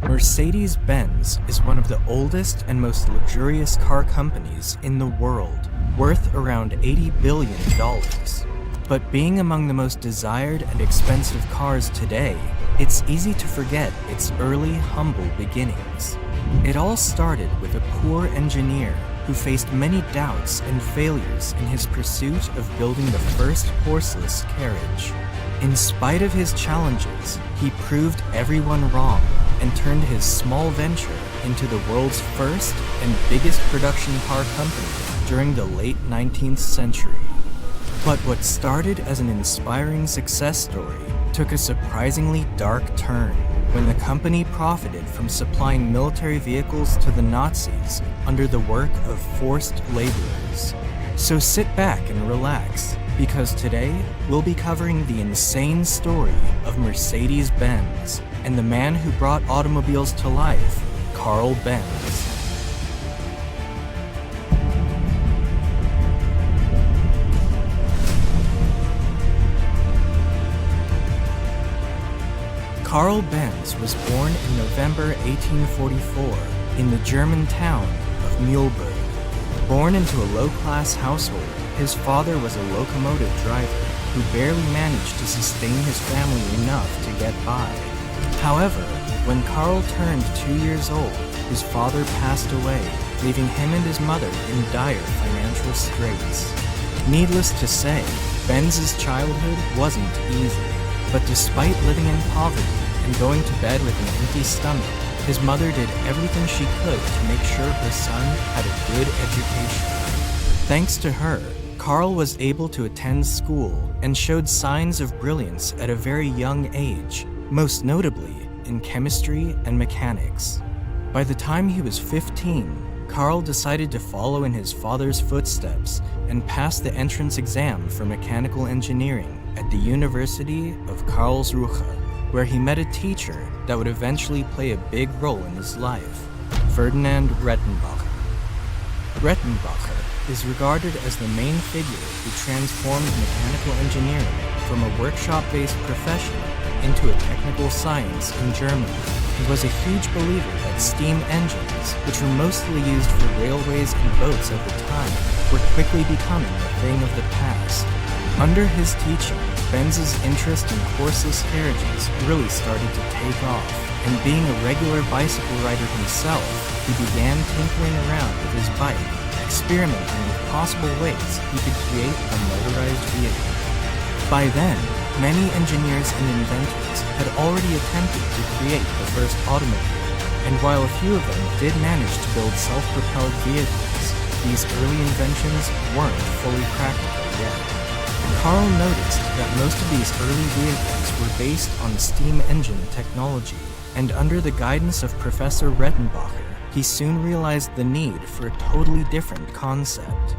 Mercedes-Benz is one of the oldest and most luxurious car companies in the world, worth around $80 billion. But being among the most desired and expensive cars today, it's easy to forget its early, humble beginnings. It all started with a poor engineer who faced many doubts and failures in his pursuit of building the first horseless carriage. In spite of his challenges, he proved everyone wrong and turned his small venture into the world's first and biggest production car company during the late 19th century. But what started as an inspiring success story took a surprisingly dark turn when the company profited from supplying military vehicles to the Nazis under the work of forced laborers. So sit back and relax, because today we'll be covering the insane story of Mercedes-Benz and the man who brought automobiles to life, Karl Benz. Karl Benz was born in November 1844 in the German town of Mühlberg. Born into a low-class household, his father was a locomotive driver who barely managed to sustain his family enough to get by. However, when Karl turned 2 years old, his father passed away, leaving him and his mother in dire financial straits. Needless to say, Benz's childhood wasn't easy. But despite living in poverty and going to bed with an empty stomach, his mother did everything she could to make sure her son had a good education. Thanks to her, Karl was able to attend school and showed signs of brilliance at a very young age, most notably in chemistry and mechanics. By the time he was 15, Karl decided to follow in his father's footsteps and pass the entrance exam for mechanical engineering at the University of Karlsruhe, where he met a teacher that would eventually play a big role in his life, Ferdinand Rettenbacher. Rettenbacher is regarded as the main figure who transformed mechanical engineering from a workshop-based profession into a technical science in Germany. He was a huge believer that steam engines, which were mostly used for railways and boats at the time, were quickly becoming a thing of the past. Under his teaching, Benz's interest in horseless carriages really started to take off, and being a regular bicycle rider himself, he began tinkering around with his bike, experimenting with possible ways he could create a motorized vehicle. By then, many engineers and inventors had already attempted to create the first automobile, and while a few of them did manage to build self-propelled vehicles, these early inventions weren't fully practical yet. Karl noticed that most of these early vehicles were based on steam engine technology, and under the guidance of Professor Rettenbacher, he soon realized the need for a totally different concept.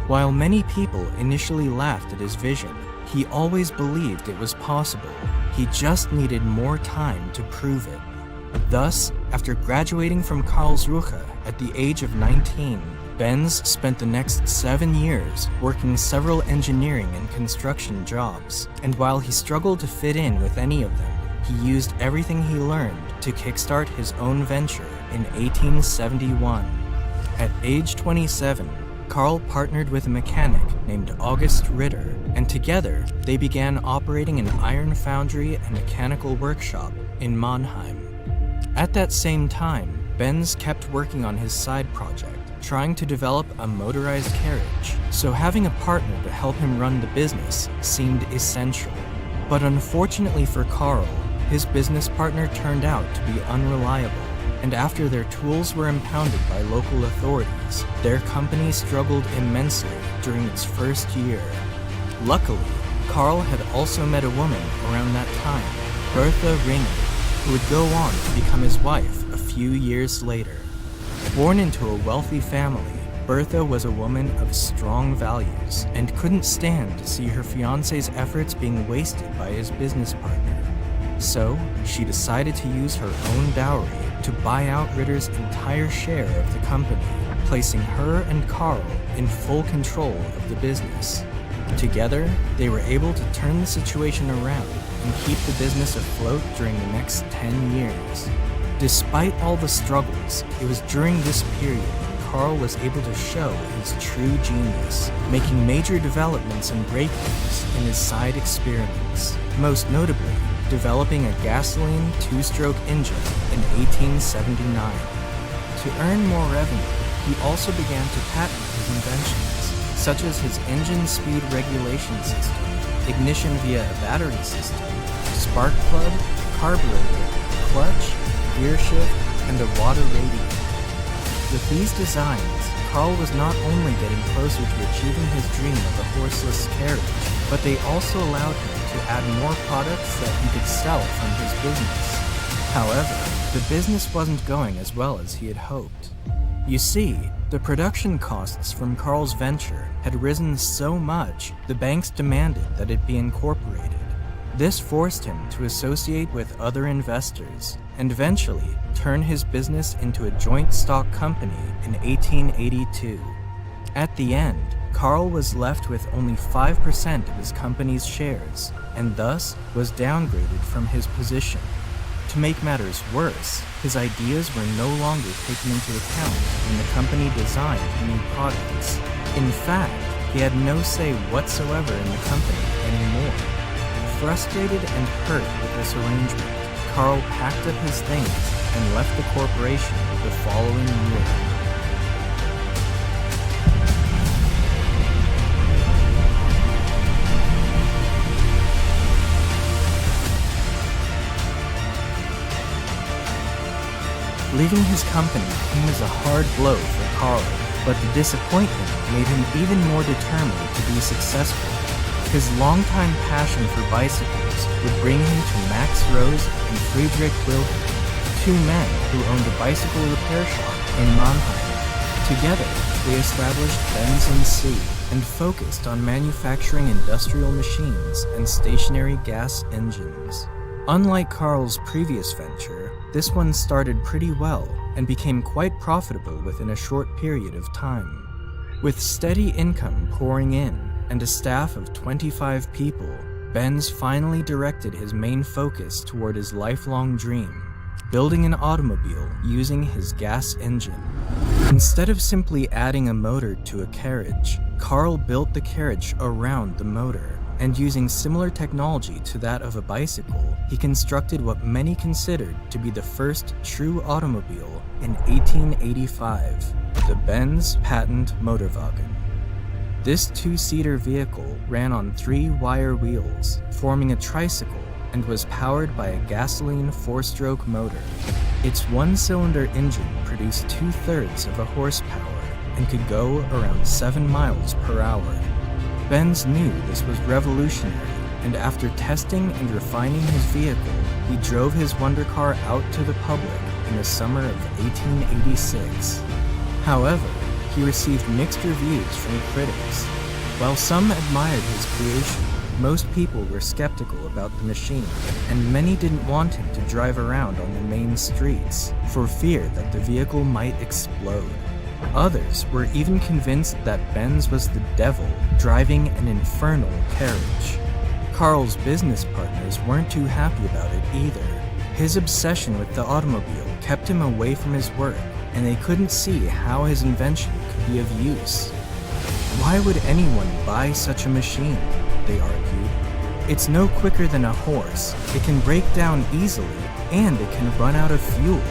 While many people initially laughed at his vision, he always believed it was possible. He just needed more time to prove it. Thus, after graduating from Karlsruhe at the age of 19, Benz spent the next 7 years working several engineering and construction jobs, and while he struggled to fit in with any of them, he used everything he learned to kickstart his own venture in 1871. At age 27, Karl partnered with a mechanic named August Ritter, and together they began operating an iron foundry and mechanical workshop in Mannheim. At that same time, Benz kept working on his side project, trying to develop a motorized carriage, so having a partner to help him run the business seemed essential. But unfortunately for Karl, his business partner turned out to be unreliable, and after their tools were impounded by local authorities, their company struggled immensely during its first year. Luckily, Karl had also met a woman around that time, Bertha Ringer, who would go on to become his wife a few years later. Born into a wealthy family, Bertha was a woman of strong values and couldn't stand to see her fiancé's efforts being wasted by his business partner. So, she decided to use her own dowry to buy out Ritter's entire share of the company, placing her and Karl in full control of the business. Together, they were able to turn the situation around and keep the business afloat during the next 10 years. Despite all the struggles, it was during this period Karl was able to show his true genius, making major developments and breakthroughs in his side experiments, most notably developing a gasoline two-stroke engine in 1879. To earn more revenue, he also began to patent his inventions, such as his engine speed regulation system, ignition via a battery system, spark plug, carburetor, clutch, gear shift, and a water radiator. With these designs, Karl was not only getting closer to achieving his dream of a horseless carriage, but they also allowed him to add more products that he could sell from his business. However, the business wasn't going as well as he had hoped. You see, the production costs from Karl's venture had risen so much, the banks demanded that it be incorporated. This forced him to associate with other investors and eventually turn his business into a joint stock company in 1882. At the end, Karl was left with only 5% of his company's shares and thus was downgraded from his position. To make matters worse, his ideas were no longer taken into account when the company designed new products. In fact, he had no say whatsoever in the company anymore. Frustrated and hurt with this arrangement, Karl packed up his things and left the corporation the following year. Leaving his company came as a hard blow for Karl, but the disappointment made him even more determined to be successful. His longtime passion for bicycles would bring him to Max Rose and Friedrich Wilhelm, two men who owned a bicycle repair shop in Mannheim. Together, they established Benz & and focused on manufacturing industrial machines and stationary gas engines. Unlike Karl's previous venture, this one started pretty well and became quite profitable within a short period of time. With steady income pouring in and a staff of 25 people, Benz finally directed his main focus toward his lifelong dream, building an automobile using his gas engine. Instead of simply adding a motor to a carriage, Karl built the carriage around the motor, and using similar technology to that of a bicycle, he constructed what many considered to be the first true automobile in 1885, the Benz Patent-Motorwagen. This two-seater vehicle ran on 3 wire wheels, forming a tricycle, and was powered by a gasoline 4-stroke motor. Its one-cylinder engine produced 2/3 of a horsepower and could go around 7 miles per hour. Benz knew this was revolutionary, and after testing and refining his vehicle, he drove his wonder car out to the public in the summer of 1886. However, he received mixed reviews from critics. While some admired his creation, most people were skeptical about the machine, and many didn't want him to drive around on the main streets for fear that the vehicle might explode. Others were even convinced that Benz was the devil driving an infernal carriage. Karl's business partners weren't too happy about it either. His obsession with the automobile kept him away from his work, and they couldn't see how his invention could be of use. Why would anyone buy such a machine? They argued. It's no quicker than a horse, it can break down easily, and it can run out of fuel.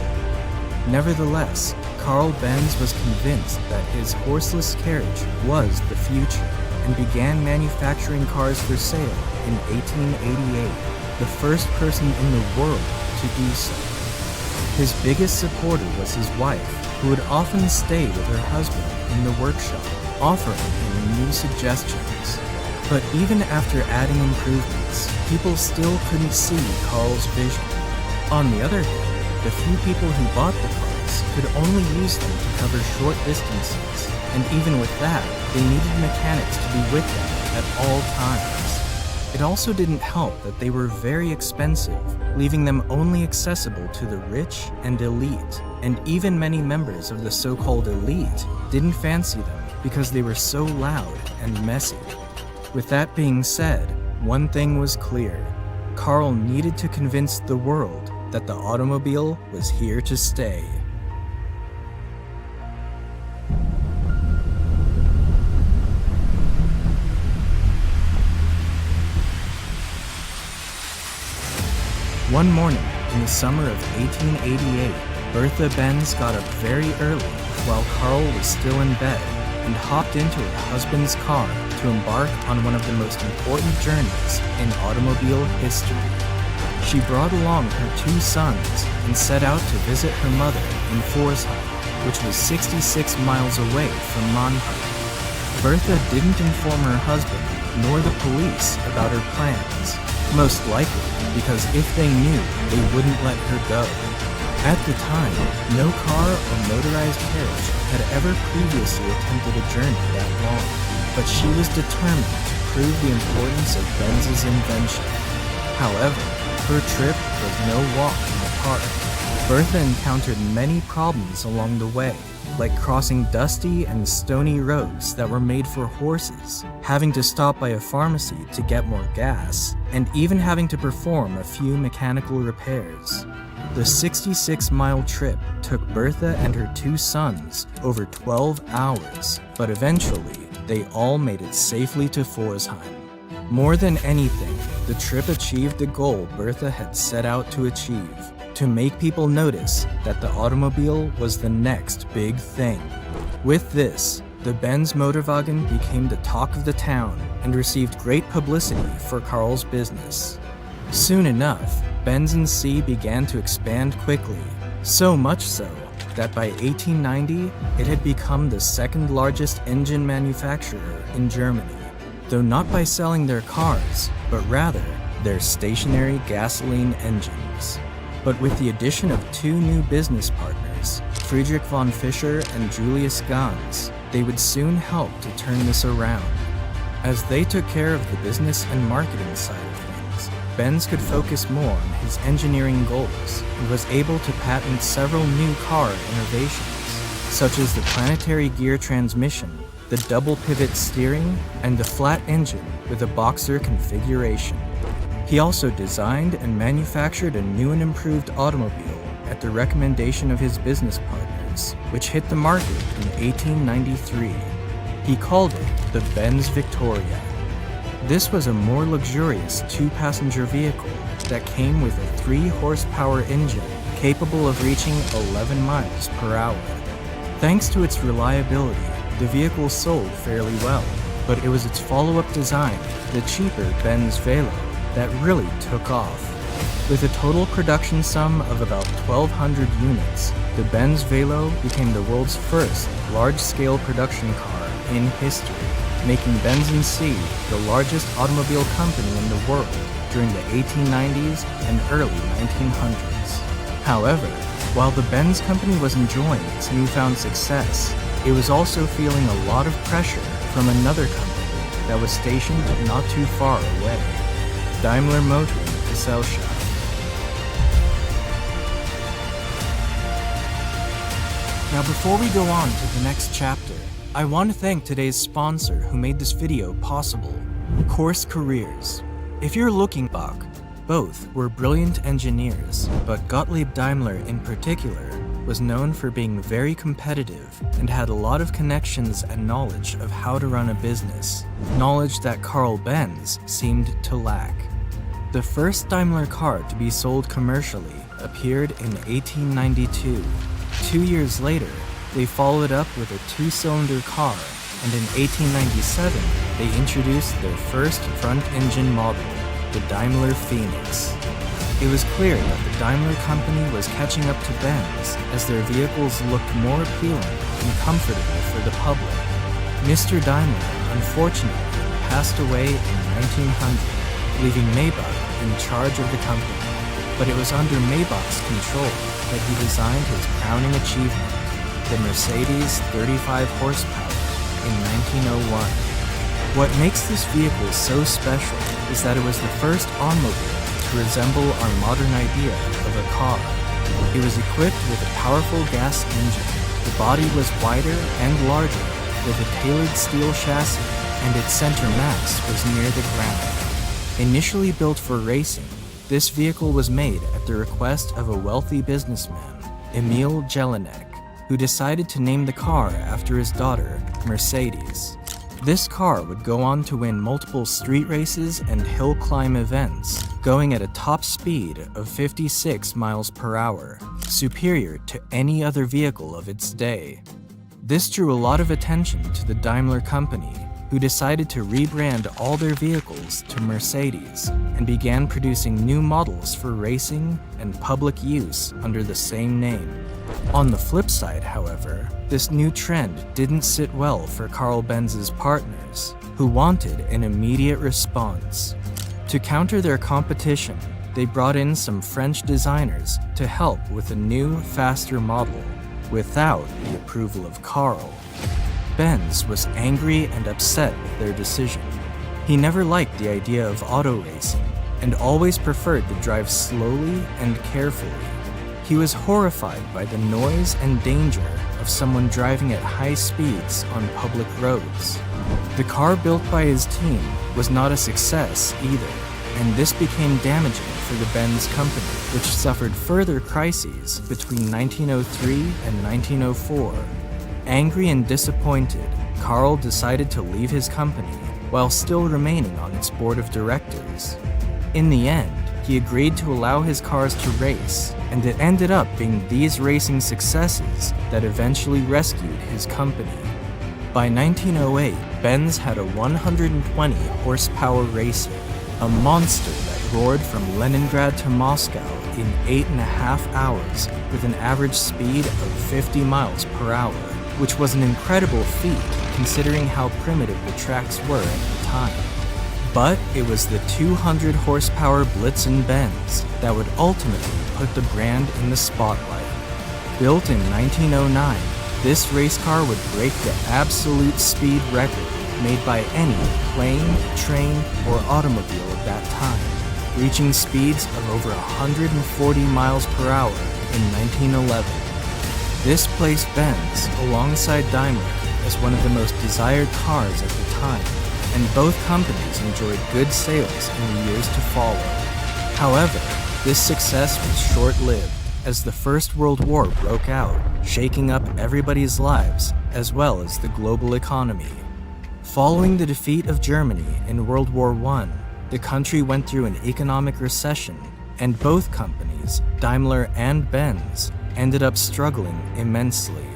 Nevertheless, Karl Benz was convinced that his horseless carriage was the future and began manufacturing cars for sale in 1888, the first person in the world to do so. His biggest supporter was his wife, who would often stay with her husband in the workshop, offering him new suggestions. But even after adding improvements, people still couldn't see Karl's vision. On the other hand, the few people who bought the cars could only use them to cover short distances, and even with that, they needed mechanics to be with them at all times. It also didn't help that they were very expensive, leaving them only accessible to the rich and elite, and even many members of the so-called elite didn't fancy them because they were so loud and messy. With that being said, one thing was clear. Karl needed to convince the world that the automobile was here to stay. One morning in the summer of 1888, Bertha Benz got up very early while Karl was still in bed and hopped into her husband's car to embark on one of the most important journeys in automobile history. She brought along her 2 sons and set out to visit her mother in Pforzheim, which was 66 miles away from Mannheim. Bertha didn't inform her husband nor the police about her plans, most likely because if they knew, they wouldn't let her go. At the time, no car or motorized carriage had ever previously attempted a journey that long, but she was determined to prove the importance of Benz's invention. However, her trip was no walk in the park. Bertha encountered many problems along the way, like crossing dusty and stony roads that were made for horses, having to stop by a pharmacy to get more gas, and even having to perform a few mechanical repairs. The 66-mile trip took Bertha and her 2 sons over 12 hours, but eventually, they all made it safely to Pforzheim. More than anything, the trip achieved the goal Bertha had set out to achieve, to make people notice that the automobile was the next big thing. With this, the Benz Motorwagen became the talk of the town and received great publicity for Karl's business. Soon enough, Benz & C began to expand quickly, so much so that by 1890, it had become the 2nd largest engine manufacturer in Germany, though not by selling their cars, but rather their stationary gasoline engines. But with the addition of 2 new business partners, Friedrich von Fischer and Julius Ganz, they would soon help to turn this around. As they took care of the business and marketing side of things, Benz could focus more on his engineering goals and was able to patent several new car innovations, such as the planetary gear transmission, the double pivot steering, and the flat engine with a boxer configuration. He also designed and manufactured a new and improved automobile at the recommendation of his business partners, which hit the market in 1893. He called it the Benz Victoria. This was a more luxurious 2-passenger vehicle that came with a 3-horsepower engine capable of reaching 11 miles per hour. Thanks to its reliability, the vehicle sold fairly well, but it was its follow-up design, the cheaper Benz Velo, that really took off. With a total production sum of about 1,200 units, the Benz Velo became the world's first large-scale production car in history, making Benz & C the largest automobile company in the world during the 1890s and early 1900s. However, while the Benz company was enjoying its newfound success, it was also feeling a lot of pressure from another company that was stationed not too far away, Daimler-Motoren-Gesellschaft. Now before we go on to the next chapter, I want to thank today's sponsor who made this video possible, Course Careers. If you're looking back, both were brilliant engineers, but Gottlieb Daimler in particular was known for being very competitive and had a lot of connections and knowledge of how to run a business, knowledge that Karl Benz seemed to lack. The first Daimler car to be sold commercially appeared in 1892. 2 years later, they followed up with a 2-cylinder car, and in 1897, they introduced their first front-engine model, the Daimler Phoenix. It was clear that the Daimler company was catching up to Benz as their vehicles looked more appealing and comfortable for the public. Mr. Daimler, unfortunately, passed away in 1900, leaving Maybach in charge of the company. But it was under Maybach's control that he designed his crowning achievement, the Mercedes 35 horsepower, in 1901. What makes this vehicle so special is that it was the first automobile to resemble our modern idea of a car. It was equipped with a powerful gas engine. The body was wider and larger, with a tailored steel chassis, and its center mass was near the ground. Initially built for racing, This vehicle was made at the request of a wealthy businessman, Emil Jelinek, who decided to name the car after his daughter, Mercedes. This car would go on to win multiple street races and hill climb events, going at a top speed of 56 miles per hour, superior to any other vehicle of its day. This drew a lot of attention to the Daimler company, who decided to rebrand all their vehicles to Mercedes and began producing new models for racing and public use under the same name. On the flip side, however, this new trend didn't sit well for Karl Benz's partners, who wanted an immediate response. To counter their competition, they brought in some French designers to help with a new, faster model, without the approval of Karl. Benz was angry and upset with their decision. He never liked the idea of auto racing and always preferred to drive slowly and carefully. He was horrified by the noise and danger of someone driving at high speeds on public roads. The car built by his team was not a success either, and this became damaging for the Benz company, which suffered further crises between 1903 and 1904. Angry and disappointed, Karl decided to leave his company while still remaining on its board of directors. In the end, he agreed to allow his cars to race, and it ended up being these racing successes that eventually rescued his company. By 1908, Benz had a 120 horsepower racer, a monster that roared from Leningrad to Moscow in 8.5 hours with an average speed of 50 miles per hour, which was an incredible feat considering how primitive the tracks were at the time. But it was the 200 horsepower Blitzen Benz that would ultimately put the brand in the spotlight. Built in 1909, this race car would break the absolute speed record made by any plane, train, or automobile at that time, reaching speeds of over 140 miles per hour in 1911. This placed Benz alongside Daimler as one of the most desired cars at the time, and both companies enjoyed good sales in the years to follow. However, this success was short-lived as the First World War broke out, shaking up everybody's lives as well as the global economy. Following the defeat of Germany in World War I, the country went through an economic recession, and both companies, Daimler and Benz, ended up struggling immensely.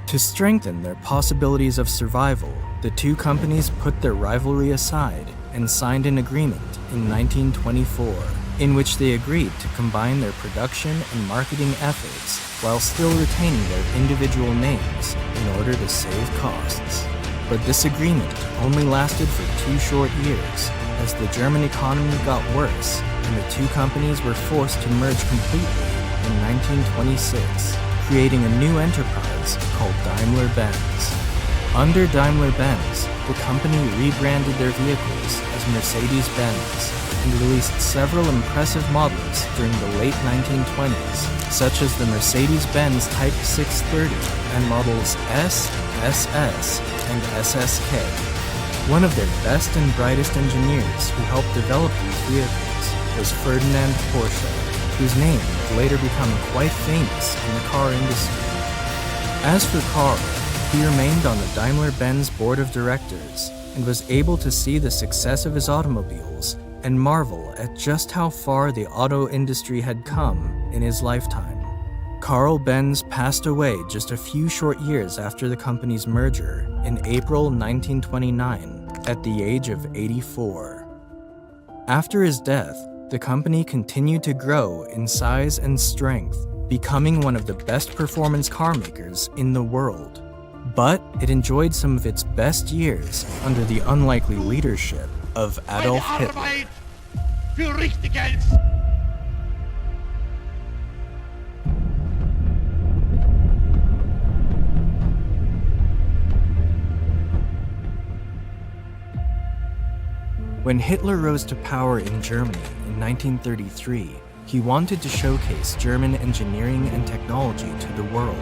To strengthen their possibilities of survival, the two companies put their rivalry aside and signed an agreement in 1924, in which they agreed to combine their production and marketing efforts while still retaining their individual names in order to save costs. But this agreement only lasted for 2 short years, as the German economy got worse and the two companies were forced to merge completely in 1926, creating a new enterprise called Daimler-Benz. Under Daimler-Benz, the company rebranded their vehicles as Mercedes-Benz and released several impressive models during the late 1920s, such as the Mercedes-Benz Type 630 and models S, SS, and SSK. One of their best and brightest engineers who helped develop these vehicles was Ferdinand Porsche, whose name would later become quite famous in the car industry. As for Karl, he remained on the Daimler-Benz board of directors and was able to see the success of his automobiles and marvel at just how far the auto industry had come in his lifetime. Karl Benz passed away just a few short years after the company's merger in April 1929 at the age of 84. After his death, the company continued to grow in size and strength, becoming one of the best performance car makers in the world. But it enjoyed some of its best years under the unlikely leadership of Adolf Hitler. When Hitler rose to power in Germany in 1933, He wanted to showcase German engineering and technology to the world,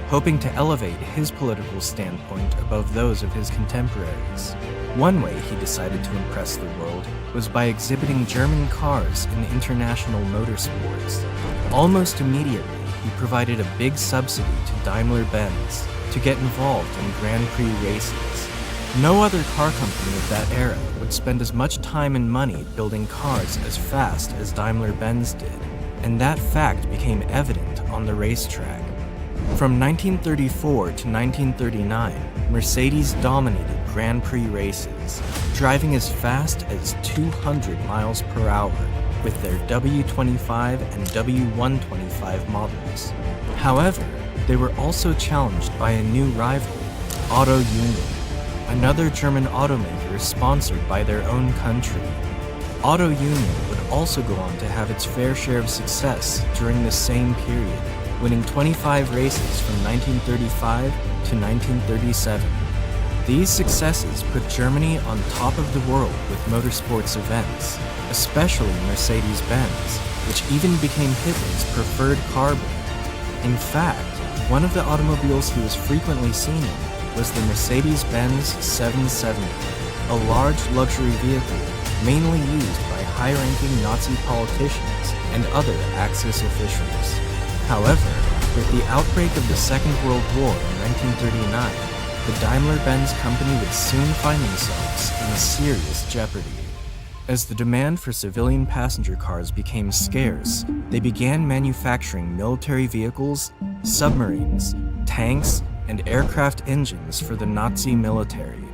hoping to elevate his political standpoint above those of his contemporaries. One way he decided to impress the world was by exhibiting German cars in international motorsports. Almost immediately, he provided a big subsidy to Daimler-Benz to get involved in Grand Prix races. No other car company of that era would spend as much time and money building cars as fast as Daimler-Benz did, and that fact became evident on the racetrack. From 1934 to 1939, Mercedes dominated Grand Prix races, driving as fast as 200 miles per hour with their W25 and W125 models. However, they were also challenged by a new rival, Auto Union, another German automaker sponsored by their own country. Auto Union would also go on to have its fair share of success during the same period, winning 25 races from 1935 to 1937. These successes put Germany on top of the world with motorsports events, especially Mercedes-Benz, which even became Hitler's preferred car brand. In fact, one of the automobiles he was frequently seen in was the Mercedes-Benz 770, a large luxury vehicle mainly used by high-ranking Nazi politicians and other Axis officials. However, with the outbreak of the Second World War in 1939, the Daimler-Benz company would soon find themselves in serious jeopardy. As the demand for civilian passenger cars became scarce, they began manufacturing military vehicles, submarines, tanks, and aircraft engines for the Nazi military.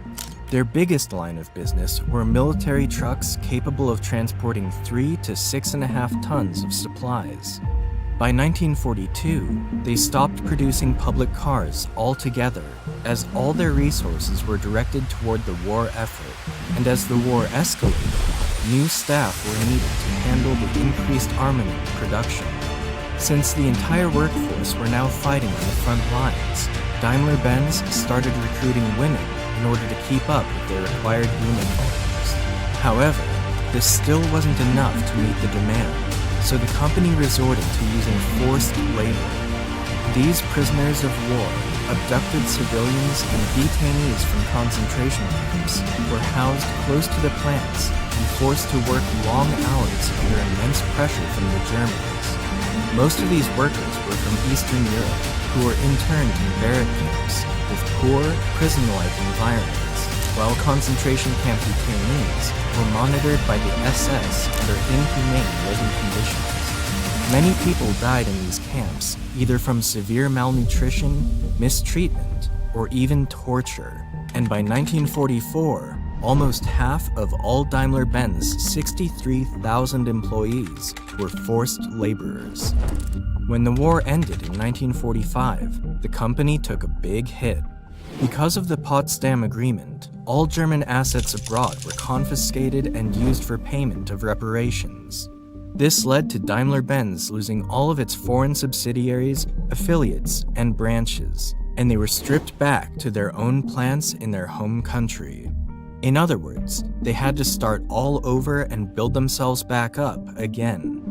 Their biggest line of business were military trucks capable of transporting 3 to 6.5 tons of supplies. By 1942, they stopped producing public cars altogether, as all their resources were directed toward the war effort, and as the war escalated, new staff were needed to handle the increased armament production. Since the entire workforce were now fighting on the front lines, Daimler-Benz started recruiting women in order to keep up with their required unit volumes. However, this still wasn't enough to meet the demand, so the company resorted to using forced labor. These prisoners of war, abducted civilians, and detainees from concentration camps were housed close to the plants and forced to work long hours under immense pressure from the Germans. Most of these workers were from Eastern Europe, who were interned in barrack camps with poor, prison-like environments, while concentration camp detainees were monitored by the SS under inhumane living conditions. Many people died in these camps, either from severe malnutrition, mistreatment, or even torture. And by 1944, almost half of all Daimler-Benz 63,000 employees were forced laborers. When the war ended in 1945, the company took a big hit. Because of the Potsdam Agreement, all German assets abroad were confiscated and used for payment of reparations. This led to Daimler-Benz losing all of its foreign subsidiaries, affiliates, and branches, and they were stripped back to their own plants in their home country. In other words, they had to start all over and build themselves back up again.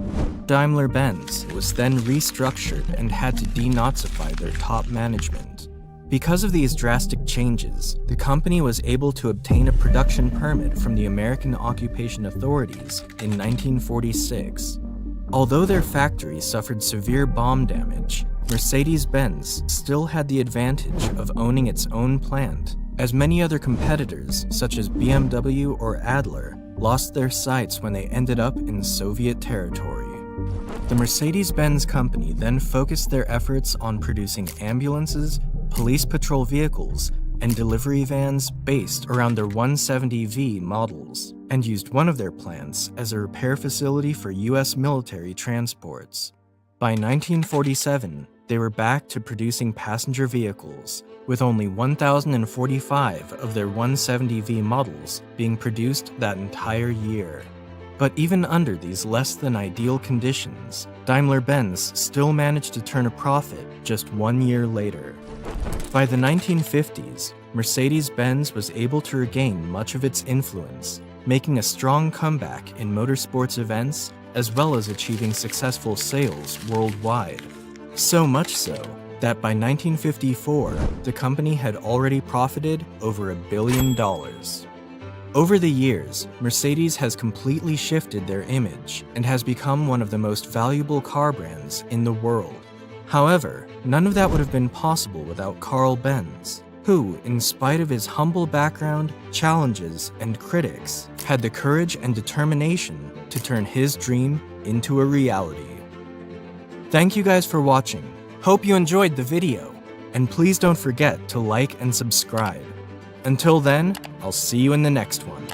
Daimler-Benz was then restructured and had to denazify their top management. Because of these drastic changes, the company was able to obtain a production permit from the American Occupation Authorities in 1946. Although their factory suffered severe bomb damage, Mercedes-Benz still had the advantage of owning its own plant, as many other competitors, such as BMW or Adler, lost their sites when they ended up in Soviet territory. The Mercedes-Benz company then focused their efforts on producing ambulances, police patrol vehicles, and delivery vans based around their 170V models, and used one of their plants as a repair facility for US military transports. By 1947, they were back to producing passenger vehicles, with only 1,045 of their 170V models being produced that entire year. But even under these less than ideal conditions, Daimler-Benz still managed to turn a profit just 1 year later. By the 1950s, Mercedes-Benz was able to regain much of its influence, making a strong comeback in motorsports events as well as achieving successful sales worldwide. So much so that by 1954, the company had already profited over $1 billion. Over the years, Mercedes has completely shifted their image and has become one of the most valuable car brands in the world. However, none of that would have been possible without Karl Benz, who, in spite of his humble background, challenges, and critics, had the courage and determination to turn his dream into a reality. Thank you guys for watching. Hope you enjoyed the video, and please don't forget to like and subscribe. Until then, I'll see you in the next one.